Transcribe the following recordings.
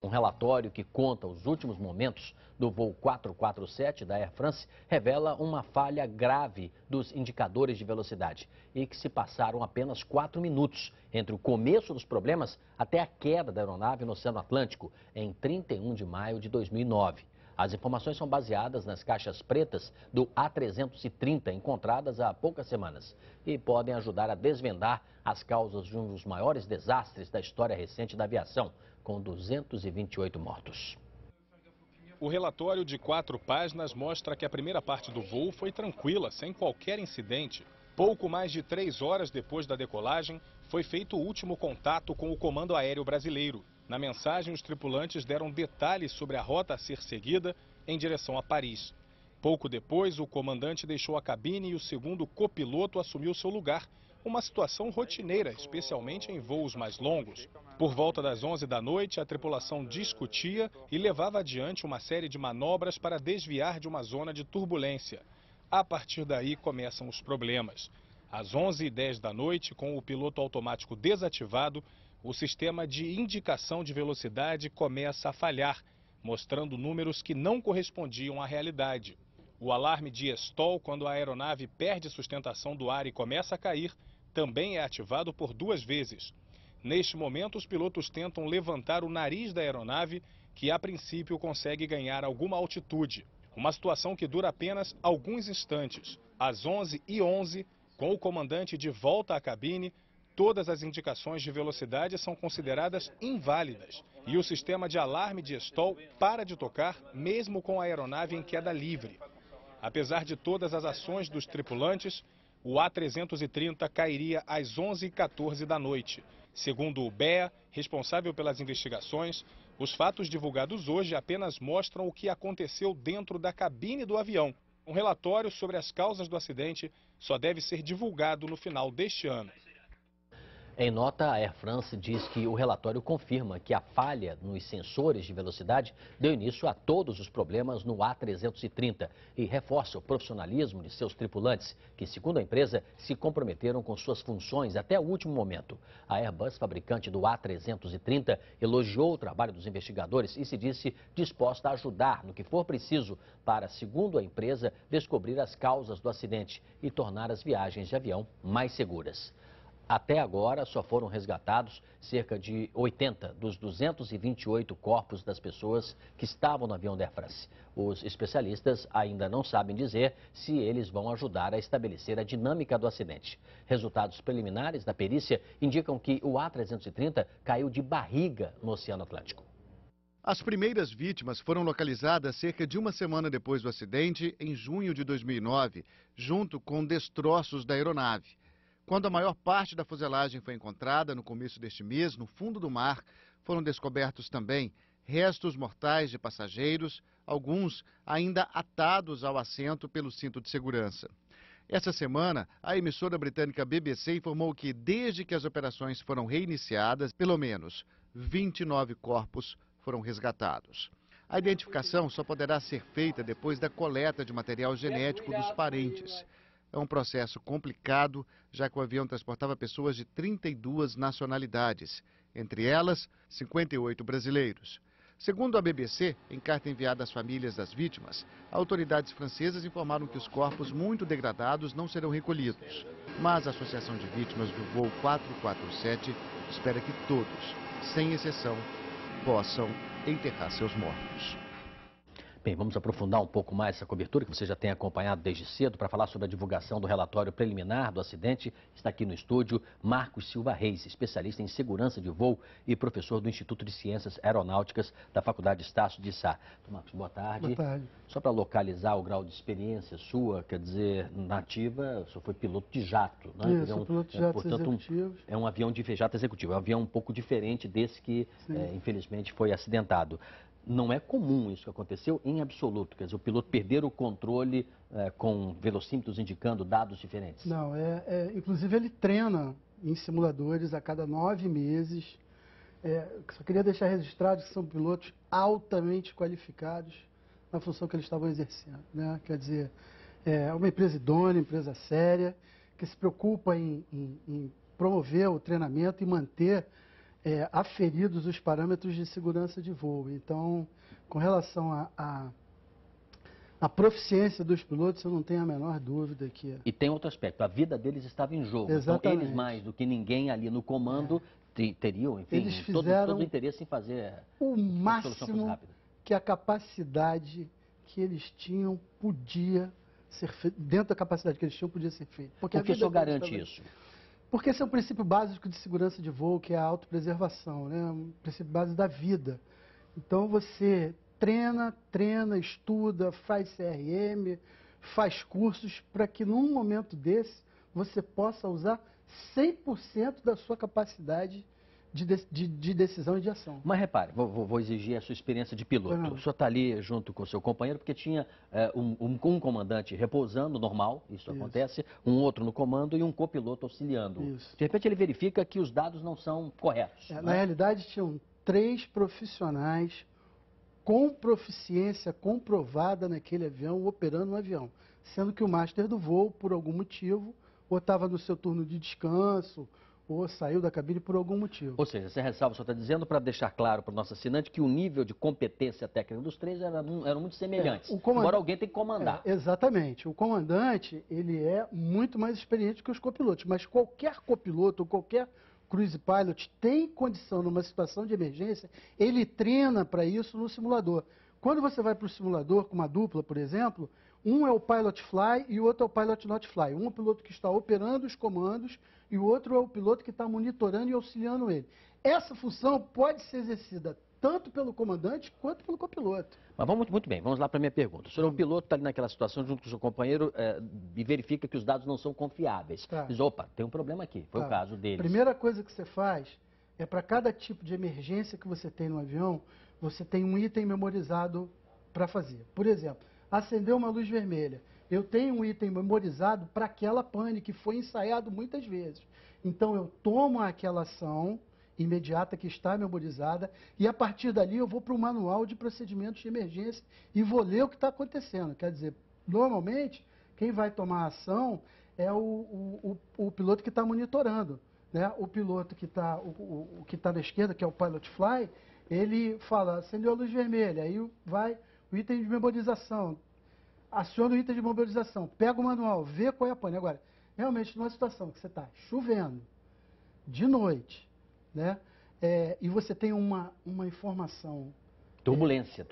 Um relatório que conta os últimos momentos do voo 447 da Air France revela uma falha grave dos indicadores de velocidade e que se passaram apenas 4 minutos entre o começo dos problemas até a queda da aeronave no Oceano Atlântico, em 31 de maio de 2009. As informações são baseadas nas caixas pretas do A330 encontradas há poucas semanas e podem ajudar a desvendar as causas de um dos maiores desastres da história recente da aviação, com 228 mortos. O relatório de 4 páginas mostra que a primeira parte do voo foi tranquila, sem qualquer incidente. Pouco mais de 3 horas depois da decolagem, foi feito o último contato com o Comando Aéreo Brasileiro. Na mensagem, os tripulantes deram detalhes sobre a rota a ser seguida em direção a Paris. Pouco depois, o comandante deixou a cabine e o segundo copiloto assumiu seu lugar. Uma situação rotineira, especialmente em voos mais longos. Por volta das 11 da noite, a tripulação discutia e levava adiante uma série de manobras para desviar de uma zona de turbulência. A partir daí começam os problemas. Às 11h10 da noite, com o piloto automático desativado, o sistema de indicação de velocidade começa a falhar, mostrando números que não correspondiam à realidade. O alarme de stall, quando a aeronave perde sustentação do ar e começa a cair, também é ativado por 2 vezes. Neste momento, os pilotos tentam levantar o nariz da aeronave, que a princípio consegue ganhar alguma altitude. Uma situação que dura apenas alguns instantes. Às 11h11, com o comandante de volta à cabine, todas as indicações de velocidade são consideradas inválidas e o sistema de alarme de stall para de tocar, mesmo com a aeronave em queda livre. Apesar de todas as ações dos tripulantes, o A330 cairia às 11h14 da noite. Segundo o BEA, responsável pelas investigações, os fatos divulgados hoje apenas mostram o que aconteceu dentro da cabine do avião. Um relatório sobre as causas do acidente só deve ser divulgado no final deste ano. Em nota, a Air France diz que o relatório confirma que a falha nos sensores de velocidade deu início a todos os problemas no A330 e reforça o profissionalismo de seus tripulantes, que, segundo a empresa, se comprometeram com suas funções até o último momento. A Airbus, fabricante do A330, elogiou o trabalho dos investigadores e se disse disposta a ajudar no que for preciso para, segundo a empresa, descobrir as causas do acidente e tornar as viagens de avião mais seguras. Até agora, só foram resgatados cerca de 80 dos 228 corpos das pessoas que estavam no avião da Air France. Os especialistas ainda não sabem dizer se eles vão ajudar a estabelecer a dinâmica do acidente. Resultados preliminares da perícia indicam que o A330 caiu de barriga no Oceano Atlântico. As primeiras vítimas foram localizadas cerca de uma semana depois do acidente, em junho de 2009, junto com destroços da aeronave. Quando a maior parte da fuselagem foi encontrada no começo deste mês, no fundo do mar, foram descobertos também restos mortais de passageiros, alguns ainda atados ao assento pelo cinto de segurança. Essa semana, a emissora britânica BBC informou que, desde que as operações foram reiniciadas, pelo menos 29 corpos foram resgatados. A identificação só poderá ser feita depois da coleta de material genético dos parentes. É um processo complicado, já que o avião transportava pessoas de 32 nacionalidades, entre elas 58 brasileiros. Segundo a BBC, em carta enviada às famílias das vítimas, autoridades francesas informaram que os corpos muito degradados não serão recolhidos. Mas a Associação de Vítimas do voo 447 espera que todos, sem exceção, possam enterrar seus mortos. Bem, vamos aprofundar um pouco mais essa cobertura que você já tem acompanhado desde cedo para falar sobre a divulgação do relatório preliminar do acidente. Está aqui no estúdio Marcos Silva Reis, especialista em segurança de voo e professor do Instituto de Ciências Aeronáuticas da Faculdade Estácio de Sá. Marcos, boa tarde. Boa tarde. Só para localizar o grau de experiência sua, quer dizer, nativa, o senhor foi piloto de jato, né? Sou piloto de jatos executivos. É um avião de jato executivo, é um avião um pouco diferente desse que, infelizmente, foi acidentado. Não é comum isso que aconteceu em absoluto, quer dizer, o piloto perder o controle com velocímetros indicando dados diferentes. Não, inclusive ele treina em simuladores a cada 9 meses. Só queria deixar registrado que são pilotos altamente qualificados na função que eles estavam exercendo, né? Quer dizer, é uma empresa idônea, empresa séria, que se preocupa em promover o treinamento e manter aferidos os parâmetros de segurança de voo. Então, com relação à proficiência dos pilotos, eu não tenho a menor dúvida que... E tem outro aspecto, a vida deles estava em jogo. Exatamente. Então, eles mais do que ninguém ali no comando teriam, enfim, Eles todo fizeram o interesse em fazer o a solução máximo rápida. que a capacidade que eles tinham podia ser feita, dentro da capacidade que eles tinham, podia ser feita. Por que o senhor garante isso? Porque esse é um princípio básico de segurança de voo, que é a autopreservação, né? Um princípio básico da vida. Então você treina, estuda, faz CRM, faz cursos, para que num momento desse você possa usar 100% da sua capacidade de decisão e de ação. Mas repare, vou exigir a sua experiência de piloto. O senhor está ali junto com o seu companheiro, porque tinha um comandante repousando, normal, isso acontece, um outro no comando e um copiloto auxiliando. Isso. De repente ele verifica que os dados não são corretos. Na realidade, tinham 3 profissionais com proficiência comprovada naquele avião, operando no avião. Sendo que o master do voo, por algum motivo, ou estava no seu turno de descanso, ou saiu da cabine por algum motivo. Ou seja, essa ressalva o senhor está dizendo para deixar claro para o nosso assinante que o nível de competência técnica dos 3 eram muito semelhantes. Agora alguém tem que comandar. Exatamente. O comandante, ele é muito mais experiente que os copilotos, mas qualquer copiloto ou qualquer cruise pilot tem condição, numa situação de emergência, ele treina para isso no simulador. Quando você vai para o simulador com uma dupla, por exemplo, um é o pilot fly e o outro é o pilot not fly. Um é o piloto que está operando os comandos e o outro é o piloto que está monitorando e auxiliando ele. Essa função pode ser exercida tanto pelo comandante quanto pelo copiloto. Mas vamos muito bem, vamos lá para a minha pergunta. O senhor é um piloto, está ali naquela situação junto com o seu companheiro e verifica que os dados não são confiáveis. Diz, opa, tem um problema aqui, foi o caso deles. A primeira coisa que você faz é, para cada tipo de emergência que você tem no avião, você tem um item memorizado para fazer. Por exemplo, acendeu uma luz vermelha. Eu tenho um item memorizado para aquela pane que foi ensaiado muitas vezes. Então eu tomo aquela ação imediata que está memorizada e a partir dali eu vou para o manual de procedimentos de emergência e vou ler o que está acontecendo. Quer dizer, normalmente quem vai tomar a ação é o piloto que está monitorando, né? O piloto que está o que está na esquerda, que é o pilot fly, ele fala, acendeu a luz vermelha, aí vai o item de memorização, aciona o item de memorização, pega o manual, vê qual é a pane. Agora, realmente numa situação que você está chovendo, de noite, né? E você tem uma informação... Turbulência.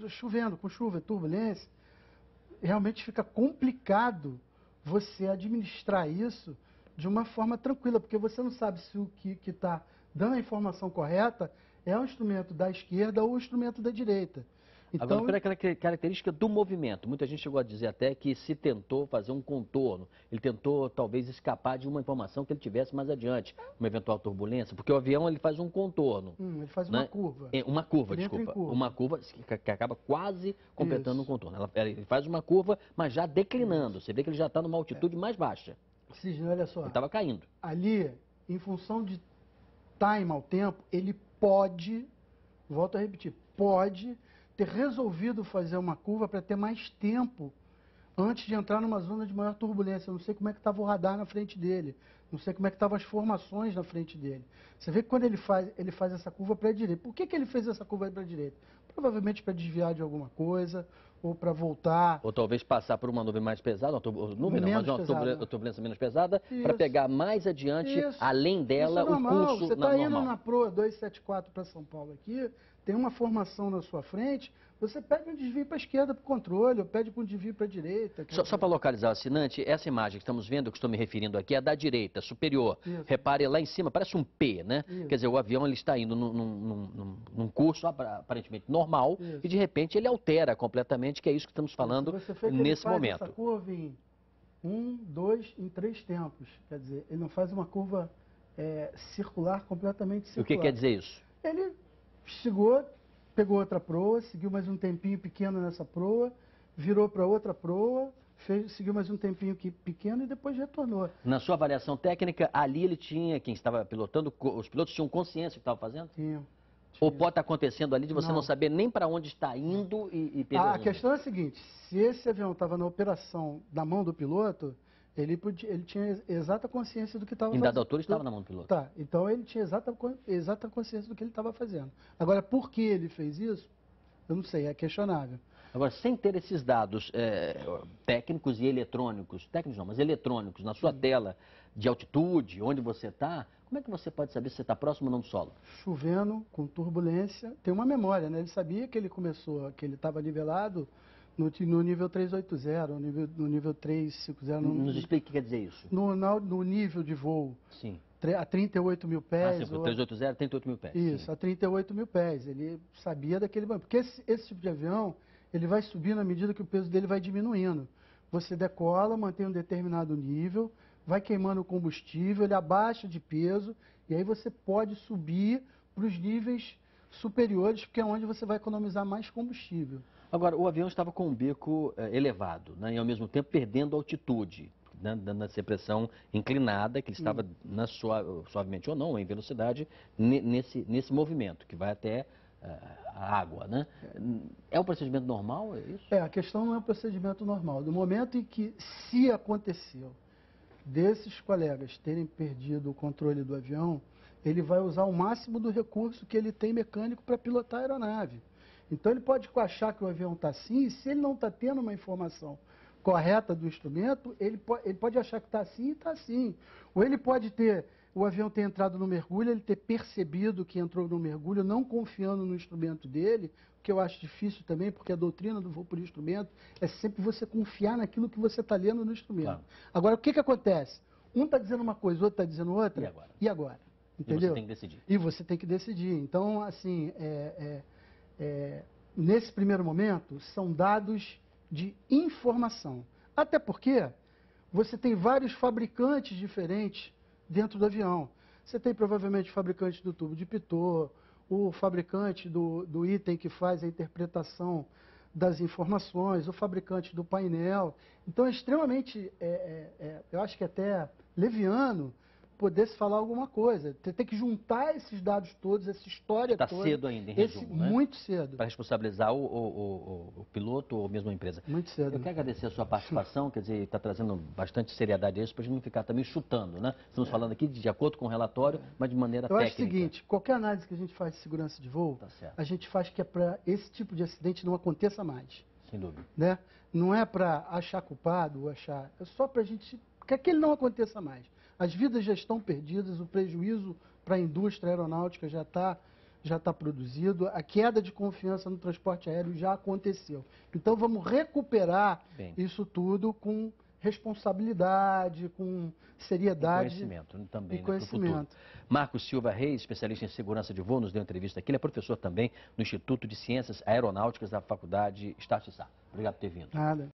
Chovendo, com chuva, turbulência, realmente fica complicado você administrar isso de uma forma tranquila, porque você não sabe se o que está dando a informação correta é o instrumento da esquerda ou o instrumento da direita. Então, agora, pela aquela característica do movimento, muita gente chegou a dizer até que se tentou fazer um contorno, ele tentou talvez escapar de uma informação que ele tivesse mais adiante, uma eventual turbulência, porque o avião ele faz um contorno. Ele faz uma curva. Uma curva, desculpa. Uma curva que acaba quase completando um contorno. Ele faz uma curva, mas já declinando. Você vê que ele já está numa altitude mais baixa. Cisne, olha só. Ele estava caindo. Ali, em função de time ao tempo, ele pode, volto a repetir, pode ter resolvido fazer uma curva para ter mais tempo antes de entrar numa zona de maior turbulência. Eu não sei como é que estava o radar na frente dele, não sei como é que estavam as formações na frente dele. Você vê que quando ele faz essa curva para a direita. Por que ele fez essa curva para a direita? Provavelmente para desviar de alguma coisa, ou para voltar. Ou talvez passar por uma nuvem mais pesada, uma turbulência menos pesada, para pegar mais adiante, além dela, o curso Você está indo na proa 274 para São Paulo aqui, tem uma formação na sua frente, você pede um desvio para a esquerda para o controle, ou pede um desvio para a direita. Só para localizar o assinante, essa imagem que estamos vendo, que estou me referindo aqui, é da direita, superior. Isso. Repare lá em cima, parece um P, né? Isso. Quer dizer, o avião ele está indo num curso aparentemente normal. Isso. E de repente ele altera completamente, que é isso que estamos falando nesse momento. Essa curva em 1, 2, em 3 tempos. Quer dizer, ele não faz uma curva circular, completamente circular. O que quer dizer isso? Ele chegou, pegou outra proa, seguiu mais um tempinho pequeno nessa proa, virou para outra proa, seguiu mais um tempinho pequeno e depois retornou. Na sua avaliação técnica, ali ele tinha, quem estava pilotando, os pilotos tinham consciência do que estavam fazendo? Tinham. Ou pode estar acontecendo ali de você não saber nem para onde está indo e perder a questão é a seguinte, se esse avião estava na operação da mão do piloto, Ele tinha exata consciência do que estava Em fazendo. dada altura estava na mão do piloto. Tá, então ele tinha exata consciência do que ele estava fazendo. Agora, por que ele fez isso? Eu não sei, é questionável. Agora, sem ter esses dados técnicos e eletrônicos, técnicos não, mas eletrônicos, na sua tela de altitude, onde você está, como é que você pode saber se você está próximo ou não do solo? Chovendo, com turbulência, tem uma memória, né? Ele sabia que ele estava nivelado no nível 380, no nível 350. Nos explique o que quer dizer isso. No nível de voo. Sim. A 38 mil pés. Ah, sim, 380, 38 mil pés. Isso, sim. a 38 mil pés. Ele sabia daquele... Porque esse tipo de avião, ele vai subindo à medida que o peso dele vai diminuindo. Você decola, mantém um determinado nível, vai queimando o combustível, ele abaixa de peso, e aí você pode subir para os níveis superiores, porque é onde você vai economizar mais combustível. Agora, o avião estava com o bico elevado, né, e ao mesmo tempo perdendo altitude, né, dando essa pressão inclinada, que ele estava suavemente ou não, em velocidade, nesse movimento, que vai até a água, né? É um procedimento normal, é isso? A questão não é um procedimento normal. No momento em que, se aconteceu desses colegas terem perdido o controle do avião, ele vai usar o máximo do recurso que ele tem mecânico para pilotar a aeronave. Então ele pode achar que o avião está assim, e se ele não está tendo uma informação correta do instrumento, ele pode achar que está assim e está assim. Ou ele pode ter, o avião ter entrado no mergulho, ele ter percebido que entrou no mergulho, não confiando no instrumento dele, o que eu acho difícil também, porque a doutrina do voo por instrumento é sempre você confiar naquilo que você está lendo no instrumento. Claro. Agora, o que acontece? Um está dizendo uma coisa, o outro está dizendo outra. E agora? Entendeu? E você tem que decidir. E você tem que decidir. Então, assim, nesse primeiro momento, são dados de informação. Até porque você tem vários fabricantes diferentes dentro do avião. Você tem provavelmente o fabricante do tubo de pitot, o fabricante do item que faz a interpretação das informações, o fabricante do painel. Então é extremamente, eu acho que até leviano, poder se falar alguma coisa. Tem que juntar esses dados todos, essa história toda. Está cedo ainda, em resumo, né? Muito cedo. Para responsabilizar o piloto ou mesmo a empresa. Muito cedo. Eu quero agradecer a sua participação, quer dizer, está trazendo bastante seriedade a isso, para a gente não ficar também chutando, né? Estamos falando aqui de acordo com o relatório, mas de maneira técnica. Eu acho o seguinte, qualquer análise que a gente faz de segurança de voo, a gente faz que é para esse tipo de acidente não aconteça mais. Sem dúvida. Né? Não é para achar culpado, é só para a gente, que aquele não aconteça mais. As vidas já estão perdidas, o prejuízo para a indústria aeronáutica já está produzido, a queda de confiança no transporte aéreo já aconteceu. Então vamos recuperar isso tudo com responsabilidade, com seriedade. E conhecimento também, e conhecimento. Marcos Silva Reis, especialista em segurança de voo, nos deu entrevista aqui. Ele é professor também no Instituto de Ciências Aeronáuticas da Faculdade Estácio Sá. Obrigado por ter vindo. Nada.